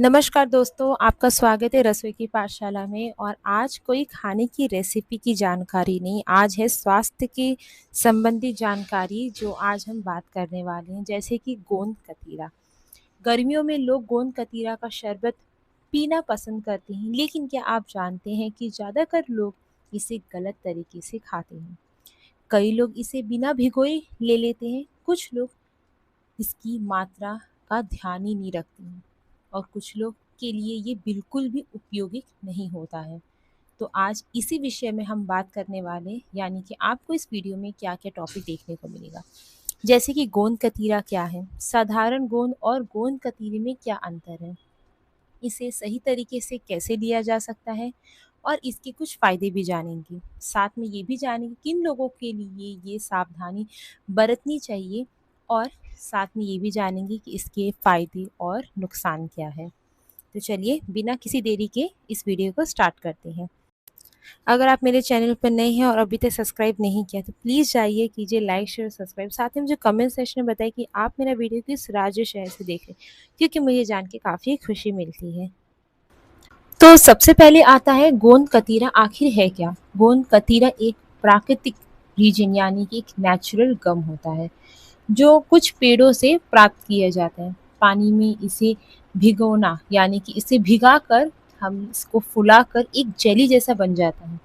नमस्कार दोस्तों, आपका स्वागत है रसोई की पाठशाला में। और आज कोई खाने की रेसिपी की जानकारी नहीं, आज है स्वास्थ्य की संबंधी जानकारी जो आज हम बात करने वाले हैं। जैसे कि गोंद कतीरा। गर्मियों में लोग गोंद कतीरा का शरबत पीना पसंद करते हैं, लेकिन क्या आप जानते हैं कि ज़्यादातर लोग इसे गलत तरीके से खाते हैं। कई लोग इसे बिना भिगोए ले लेते हैं, कुछ लोग इसकी मात्रा का ध्यान ही नहीं रखते हैं और कुछ लोग के लिए ये बिल्कुल भी उपयोगी नहीं होता है। तो आज इसी विषय में हम बात करने वाले हैं, यानी कि आपको इस वीडियो में क्या क्या टॉपिक देखने को मिलेगा। जैसे कि गोंद कतीरा क्या है, साधारण गोंद और गोंद कतीरे में क्या अंतर है, इसे सही तरीके से कैसे लिया जा सकता है और इसके कुछ फ़ायदे भी जानेंगे। साथ में ये भी जानेंगे किन लोगों के लिए ये सावधानी बरतनी चाहिए और साथ में ये भी जानेंगे कि इसके फ़ायदे और नुकसान क्या है। तो चलिए बिना किसी देरी के इस वीडियो को स्टार्ट करते हैं। अगर आप मेरे चैनल पर नए हैं और अभी तक सब्सक्राइब नहीं किया तो प्लीज़ जाइए, कीजिए लाइक शेयर सब्सक्राइब। साथ ही मुझे कमेंट सेक्शन में बताइए कि आप मेरा वीडियो किस राज्य शहर से देख रहे हैं, क्योंकि मुझे जान के काफ़ी खुशी मिलती है। तो सबसे पहले आता है गोंद कतीरा आखिर है क्या। गोंद कतीरा एक प्राकृतिक रीजन यानी कि एक नेचुरल गम होता है जो कुछ पेड़ों से प्राप्त किया जाता है। पानी में इसे भिगोना यानी कि इसे भिगाकर हम इसको फुलाकर एक जेली जैसा बन जाता है।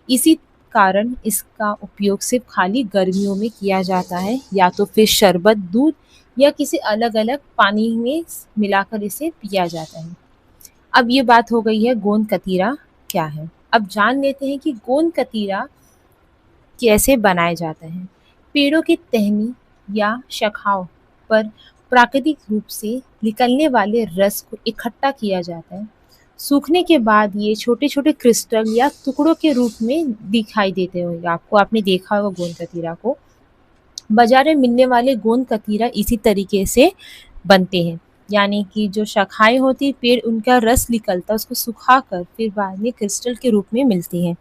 इसी कारण इसका उपयोग सिर्फ खाली गर्मियों में किया जाता है, या तो फिर शरबत, दूध या किसी अलग-अलग पानी में मिलाकर इसे पिया जाता है। अब ये बात हो गई है गोंद कतीरा क्या है। अब जान लेते हैं कि गोंद कतीरा कैसे बनाया जाता है। पेड़ों की टहनी या शाखाओं पर प्राकृतिक रूप से निकलने वाले रस को इकट्ठा किया जाता है। सूखने के बाद ये छोटे-छोटे क्रिस्टल या टुकड़ों के रूप में दिखाई देते होंगे आपको, आपने देखा होगा गोंद कतीरा को। बाजार में मिलने वाले गोंद कतीरा इसी तरीके से बनते हैं, यानी कि जो शाखाएँ होती हैं, पेड़ उनका रस निकलता है, उसको सुखाकर फिर बाद में क्रिस्टल के रूप में मिलती हैं।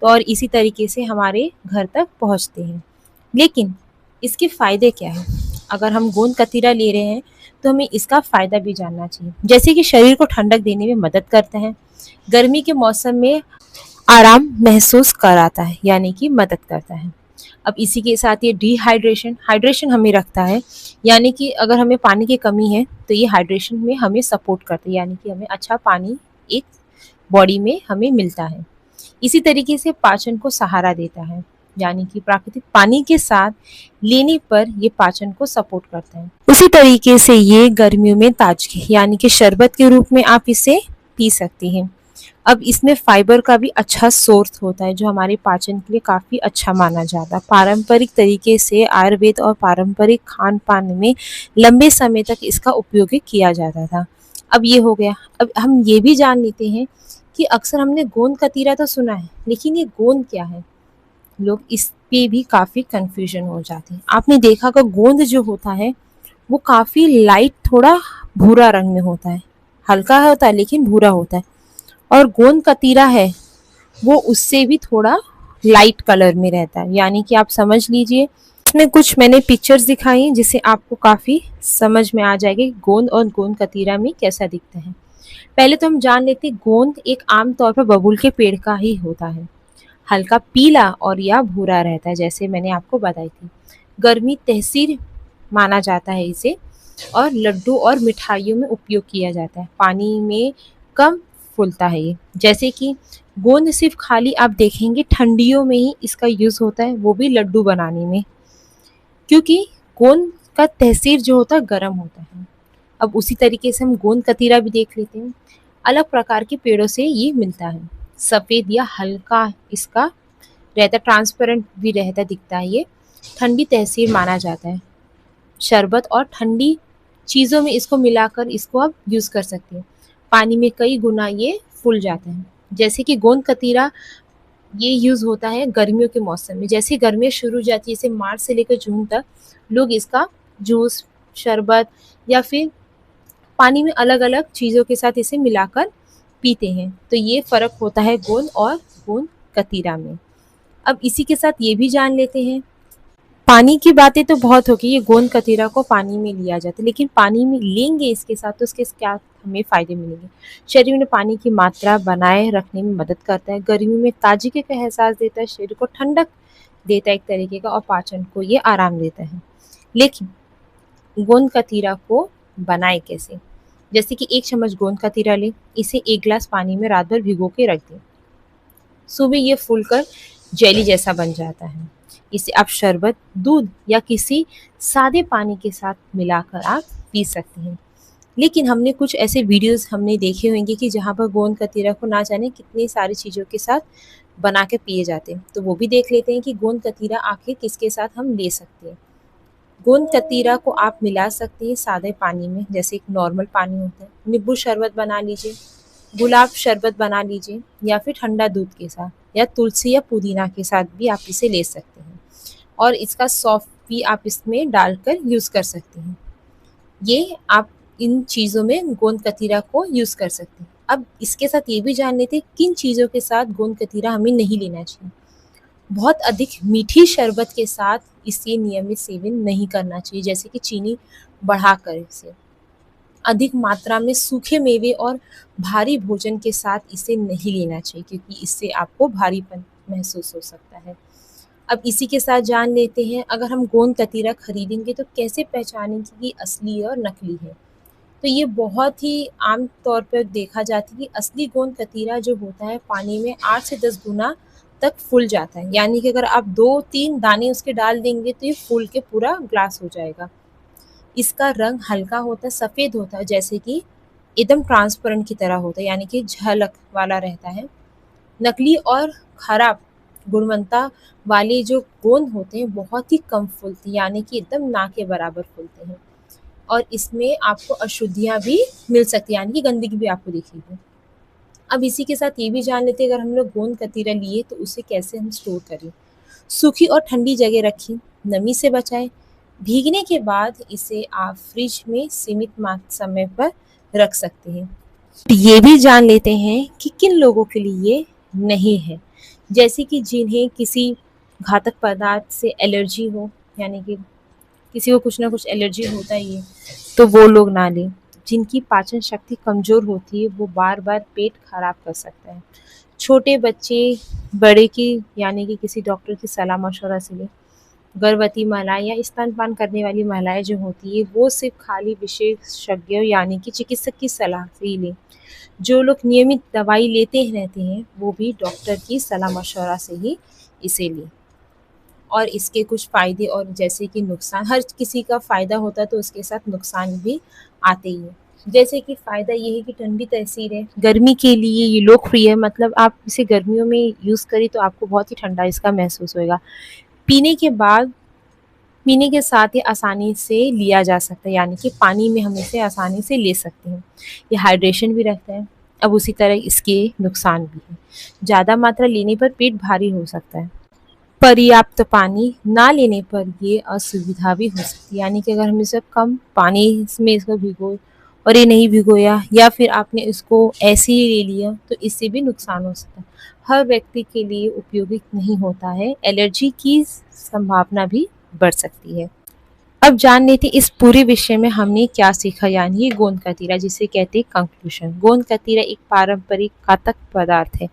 और इसी तरीके से हमारे घर तक पहुँचते हैं। लेकिन इसके फ़ायदे क्या हैं? अगर हम गोंद कतीरा ले रहे हैं तो हमें इसका फ़ायदा भी जानना चाहिए। जैसे कि शरीर को ठंडक देने में मदद करता है, गर्मी के मौसम में आराम महसूस कराता है, यानी कि मदद करता है। अब इसी के साथ ये हाइड्रेशन हमें रखता है, यानी कि अगर हमें पानी की कमी है तो ये हाइड्रेशन में हमें सपोर्ट करता है, यानी कि हमें अच्छा पानी एक बॉडी में हमें मिलता है। इसी तरीके से पाचन को सहारा देता है, यानी कि प्राकृतिक पानी के साथ लेने पर ये पाचन को सपोर्ट करता है। उसी तरीके से ये गर्मियों में ताजगी यानी कि शरबत के रूप में आप इसे पी सकती हैं। अब इसमें फाइबर का भी अच्छा सोर्स होता है जो हमारे पाचन के लिए काफ़ी अच्छा माना जाता है। पारंपरिक तरीके से आयुर्वेद और पारंपरिक खान-पान में लंबे समय तक इसका उपयोग किया जाता था। अब ये हो गया। अब हम ये भी जान लेते हैं कि अक्सर हमने गोंद कतीरा तो सुना है, लेकिन ये गोंद क्या है? लोग इस पे भी काफ़ी कन्फ्यूजन हो जाते हैं। आपने देखा होगा गोंद जो होता है वो काफ़ी लाइट, थोड़ा भूरा रंग में होता है। हल्का होता है लेकिन भूरा होता है। और गोंद कतीरा है वो उससे भी थोड़ा लाइट कलर में रहता है, यानी कि आप समझ लीजिए। इसमें कुछ मैंने पिक्चर्स दिखाई हैं जिससे आपको काफ़ी समझ में आ जाएगा कि गोंद और गोंद कतीरा में कैसा दिखता है। पहले तो हम जान लेते हैं गोंद एक आम तौर पर बबूल के पेड़ का ही होता है। हल्का पीला और या भूरा रहता है, जैसे मैंने आपको बताई थी। गर्मी तहसीर माना जाता है इसे, और लड्डू और मिठाइयों में उपयोग किया जाता है। पानी में कम फूलता है ये। जैसे कि गोंद सिर्फ खाली आप देखेंगे ठंडियों में ही इसका यूज़ होता है, वो भी लड्डू बनाने में, क्योंकि गोंद का तहसीर जो होता है गर्म होता है। अब उसी तरीके से हम गोंद कतीरा भी देख लेते हैं। अलग प्रकार के पेड़ों से ये मिलता है। सफ़ेद या हल्का इसका रहता, ट्रांसपेरेंट भी रहता, दिखता है ये। ठंडी तहसीर माना जाता है। शरबत और ठंडी चीज़ों में इसको मिलाकर इसको आप यूज़ कर सकते हैं। पानी में कई गुना ये फूल जाता है। जैसे कि गोंद कतीरा ये यूज़ होता है गर्मियों के मौसम में। जैसे गर्मियाँ शुरू हो जाती है, जैसे मार्च से लेकर जून तक लोग इसका जूस, शरबत या फिर पानी में अलग-अलग चीज़ों के साथ इसे मिलाकर पीते हैं। तो ये फ़र्क होता है गोंद और गोंद कतीरा में। अब इसी के साथ ये भी जान लेते हैं पानी की बातें तो बहुत होगी, ये गोंद कतीरा को पानी में लिया जाता है, लेकिन पानी में लेंगे इसके साथ तो इसके क्या हमें फ़ायदे मिलेंगे। शरीर में पानी की मात्रा बनाए रखने में मदद करता है, गर्मियों में ताजगी का एहसास देता है, शरीर को ठंडक देता है एक तरीके का, और पाचन को ये आराम देता है। लेकिन गोंद कतीरा को बनाए कैसे? जैसे कि 1 चम्मच गोंद कतीरा लें, इसे 1 ग्लास पानी में रात भर भिगो के रख दें। सुबह ये फूलकर जेली जैसा बन जाता है। इसे आप शरबत, दूध या किसी सादे पानी के साथ मिलाकर आप पी सकते हैं। लेकिन हमने कुछ ऐसे वीडियोज़ हमने देखे होंगे कि जहाँ पर गोंद कतीरा को ना जाने कितनी सारी चीज़ों के साथ बना के पिए जाते हैं। तो वो भी देख लेते हैं कि गोंद कतीरा आखिर किसके साथ हम ले सकते हैं। गोंद कतीरा को आप मिला सकते हैं सादे पानी में, जैसे एक नॉर्मल पानी होता है। नींबू शरबत बना लीजिए, गुलाब शरबत बना लीजिए, या फिर ठंडा दूध के साथ, या तुलसी या पुदीना के साथ भी आप इसे ले सकते हैं। और इसका सौंफ भी आप इसमें डालकर यूज़ कर सकते हैं। ये आप इन चीज़ों में गोंद कतीरा को यूज़ कर सकते हैं। अब इसके साथ ये भी जान लेते हैं किन चीज़ों के साथ गोंद कतीरा हमें नहीं लेना चाहिए। बहुत अधिक मीठी शरबत के साथ इसे नियमित सेवन नहीं करना चाहिए, जैसे कि चीनी बढ़ाकर इसे। अधिक मात्रा में सूखे मेवे और भारी भोजन के साथ इसे नहीं लेना चाहिए, क्योंकि इससे आपको भारीपन महसूस हो सकता है। अब इसी के साथ जान लेते हैं, अगर हम गोंद कतीरा खरीदेंगे तो कैसे पहचानेंगे कि असली और नकली है। तो ये बहुत ही आम तौर पर देखा जाता है कि असली गोंद कतीरा जो होता है पानी में 8 से 10 गुना तक फूल जाता है, यानी कि अगर आप 2-3 दाने उसके डाल देंगे तो ये फूल के पूरा ग्लास हो जाएगा। इसका रंग हल्का होता है, सफ़ेद होता है, जैसे कि एकदम ट्रांसपेरेंट की तरह होता है, यानी कि झलक वाला रहता है। नकली और खराब गुणवत्ता वाले जो गोंद होते हैं बहुत ही कम फूलते हैं, यानी कि एकदम ना के बराबर फूलते हैं, और इसमें आपको अशुद्धियाँ भी मिल सकती हैं, यानी कि गंदगी भी आपको दिखेगी। अब इसी के साथ ये भी जान लेते हैं, अगर हम लोग गोंद कतीरा लिए तो उसे कैसे हम स्टोर करें। सूखी और ठंडी जगह रखें, नमी से बचाएं। भीगने के बाद इसे आप फ्रिज में सीमित समय पर रख सकते हैं। ये भी जान लेते हैं कि किन लोगों के लिए ये नहीं है, जैसे कि जिन्हें किसी घातक पदार्थ से एलर्जी हो, यानी कि किसी को कुछ ना कुछ एलर्जी होता ही है, तो वो लोग ना लें। जिनकी पाचन शक्ति कमज़ोर होती है वो बार-बार पेट खराब कर सकता है। छोटे बच्चे, बड़े की, यानी कि किसी डॉक्टर की सलाह-मशवरा से लें। गर्भवती महिलाएँ या स्तनपान करने वाली महिलाएँ जो होती हैं वो सिर्फ़ खाली विशेषज्ञों यानी कि चिकित्सक की सलाह से ही लें। जो लोग नियमित दवाई लेते रहते हैं वो भी डॉक्टर की सलाह-मशवरा से ही इसे लें। और इसके कुछ फ़ायदे और जैसे कि नुकसान, हर किसी का फ़ायदा होता है तो उसके साथ नुकसान भी आते ही हैं। जैसे कि फ़ायदा ये है कि ठंडी तासीर है, गर्मी के लिए ये लोकप्रिय है, मतलब आप इसे गर्मियों में यूज़ करें तो आपको बहुत ही ठंडा इसका महसूस होएगा। पीने के बाद, पीने के साथ ही आसानी से लिया जा सकता है, यानी कि पानी में हम इसे आसानी से ले सकते हैं। ये हाइड्रेशन भी रखता है। अब उसी तरह इसके नुकसान भी हैं। ज़्यादा मात्रा लेने पर पेट भारी हो सकता है। पर्याप्त पानी ना लेने पर ये असुविधा भी हो सकती है, यानी कि अगर हम इसे कम पानी इसमें इसको भिगोए और ये नहीं भिगोया, या फिर आपने इसको ऐसे ही ले लिया, तो इससे भी नुकसान हो सकता है। हर व्यक्ति के लिए उपयोगी नहीं होता है, एलर्जी की संभावना भी बढ़ सकती है। अब जान लेते हैं इस पूरे विषय में हमने क्या सीखा, यानी गोंद कतीरा जिसे कहते हैं कंक्लूशन। गोंद कतीरा एक पारंपरिक घातक पदार्थ है,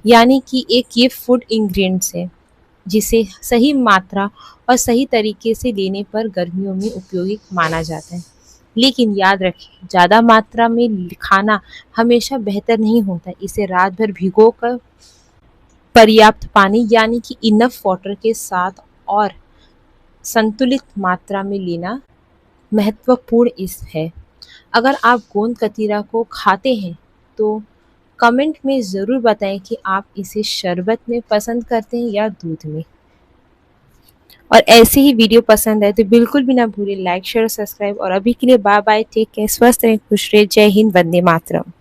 यानी कि एक ये फूड इंग्रेडिएंट्स है जिसे सही मात्रा और सही तरीके से लेने पर गर्मियों में उपयोगी माना जाता है। लेकिन याद रखें, ज़्यादा मात्रा में खाना हमेशा बेहतर नहीं होता। इसे रात भर भिगोकर पर्याप्त पानी यानी कि इनफ वाटर के साथ और संतुलित मात्रा में लेना महत्वपूर्ण इस है। अगर आप गोंद कतीरा को खाते हैं तो कमेंट में ज़रूर बताएं कि आप इसे शरबत में पसंद करते हैं या दूध में। और ऐसे ही वीडियो पसंद आए तो बिल्कुल भी ना भूलें लाइक, शेयर और सब्सक्राइब। और अभी के लिए बाय बाय, टेक केयर, स्वस्थ रहें, खुश रहें। जय हिंद, वंदे मातरम।